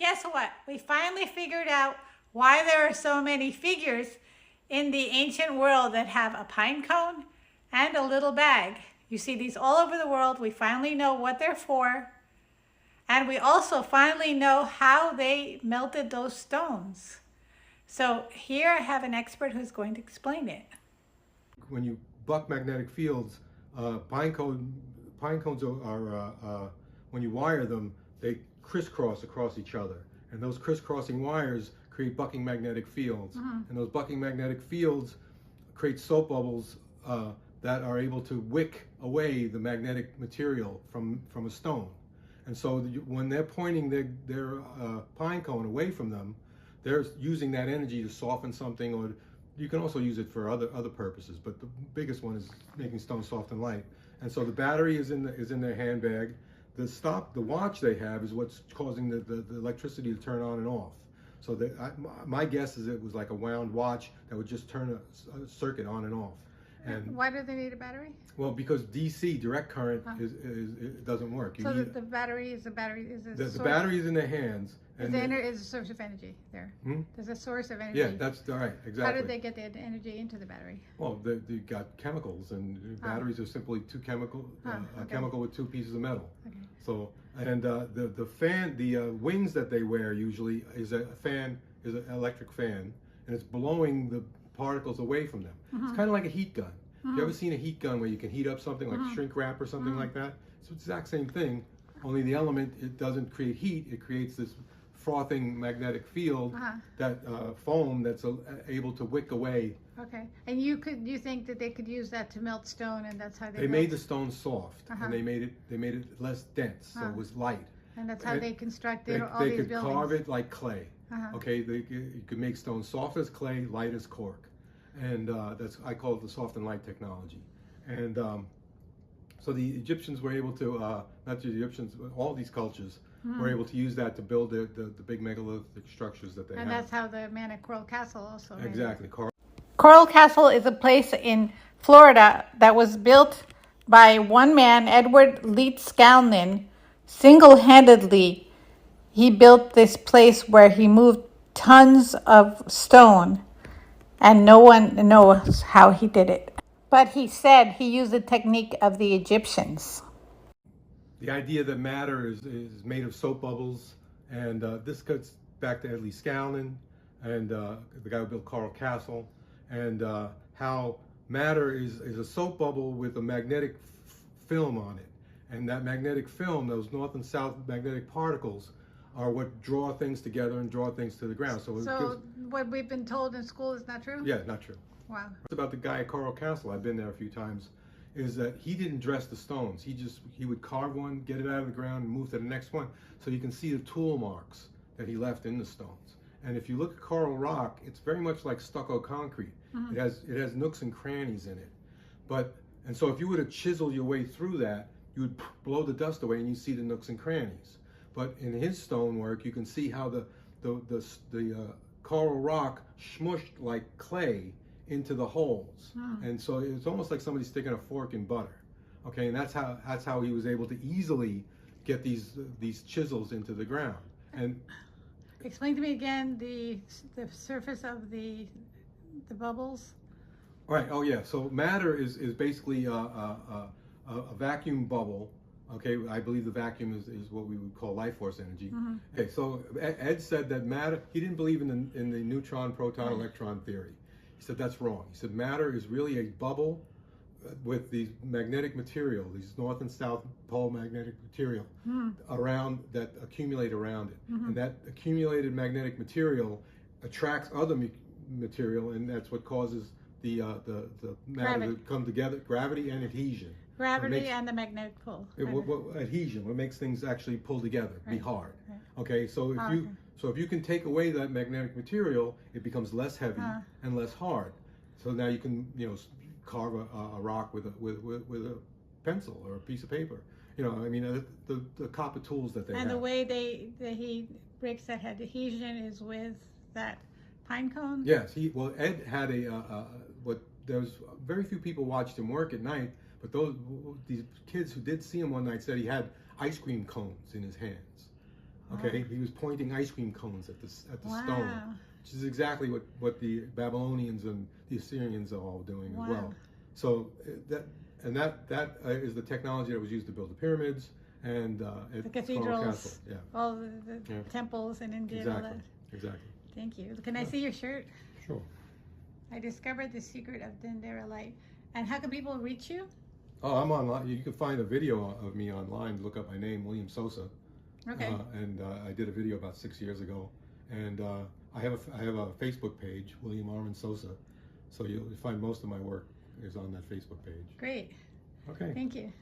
Guess what? We finally figured out why there are so many figures in the ancient world that have a pine cone and a little bag. You see these all over the world. We finally know what they're for. And we also finally know how they melted those stones. So here I have an expert who's going to explain it. When you buck magnetic fields, pine cones are when you wire them, they crisscross across each other, and those crisscrossing wires create bucking magnetic fields, and those bucking magnetic fields create soap bubbles that are able to wick away the magnetic material from a stone. And so when they're pointing their pine cone away from them, they're using that energy to soften something, or you can also use it for other purposes. But the biggest one is making stone soft and light. And so the battery is in their handbag. The watch they have is what's causing the electricity to turn on and off. So my guess is it was like a wound watch that would just turn a circuit on and off. And why do they need a battery? Well, because DC direct current it doesn't work. So the battery is the battery is in their hands. And is a source of energy there. There's a source of energy. Yeah, that's right, exactly. How did they get the energy into the battery? Well, they got chemicals, and batteries are simply a chemical with two pieces of metal. Okay. So, and the wings that they wear usually is an electric fan, and it's blowing the particles away from them. It's kind of like a heat gun. Have you ever seen a heat gun where you can heat up something like shrink wrap or something like that? It's the exact same thing, only the element, it doesn't create heat, it creates this frothing magnetic field, that foam that's able to wick away. Okay, and you think that they could use that to melt stone, and that's how they made the stone soft, and they made it less dense, so it was light. And that's how they constructed all these buildings. They could carve it like clay. Okay, you could make stone soft as clay, light as cork, and I call it the soft and light technology. And so the Egyptians were able to, not just the Egyptians, but all these cultures were able to use that to build the big megalithic structures that they have. And that's how the man at Coral Castle also made exactly. it. Coral Castle is a place in Florida that was built by one man, Edward Leete Scanlon, single-handedly. He built this place where he moved tons of stone, and no one knows how he did it. But he said he used the technique of the Egyptians. The idea that matter is made of soap bubbles, and this goes back to Ed Lee Scanlon and the guy who built Coral Castle, and how matter is a soap bubble with a magnetic film on it. And that magnetic film, those north and south magnetic particles, are what draw things together and draw things to the ground. So what we've been told in school is not true? Yeah, not true. Wow. It's about the guy at Coral Castle, I've been there a few times, is that he didn't dress the stones. He would carve one, get it out of the ground, and move to the next one. So you can see the tool marks that he left in the stones. And if you look at coral rock, it's very much like stucco concrete. It has nooks and crannies in it. And so if you were to chisel your way through that, you would blow the dust away and you see the nooks and crannies. But in his stonework, you can see how the coral rock smushed like clay into the holes, and so it's almost like somebody sticking a fork in butter. Okay, and that's how he was able to easily get these chisels into the ground. And explain to me again the surface of the bubbles. Right. Oh yeah. So matter is basically a vacuum bubble. Okay, I believe the vacuum is what we would call life force energy. Okay, so Ed said that matter, he didn't believe in the neutron, proton, electron theory. He said that's wrong. He said matter is really a bubble with these magnetic material, these north and south pole magnetic material around that accumulate around it. And that accumulated magnetic material attracts other material, and that's what causes the matter to come together, gravity and adhesion. Gravity and the magnetic pull. Adhesion, what makes things actually pull together, be hard. Okay, so if you can take away that magnetic material, it becomes less heavy and less hard. So now you can carve a rock with a pencil or a piece of paper. I mean the copper tools that they have. And the way he breaks that adhesion is with that pine cone. Yes, Ed had there's very few people watched him work at night. But these kids who did see him one night said he had ice cream cones in his hands. Okay, he was pointing ice cream cones at the Wow. stone, which is exactly what the Babylonians and the Assyrians are all doing Wow. as well. So that is the technology that was used to build the pyramids and at The Scarlet cathedrals, Castle. Yeah, all the Yeah. temples in India and all exactly, that. exactly. Thank you. Can I see your shirt? Sure. I discovered the secret of Dendera light. And how can people reach you? Oh, I'm online. You can find a video of me online. Look up my name, William Sosa. Okay. And I did a video about 6 years ago. And I have a Facebook page, William Armin Sosa. So you'll find most of my work is on that Facebook page. Great. Okay. Thank you.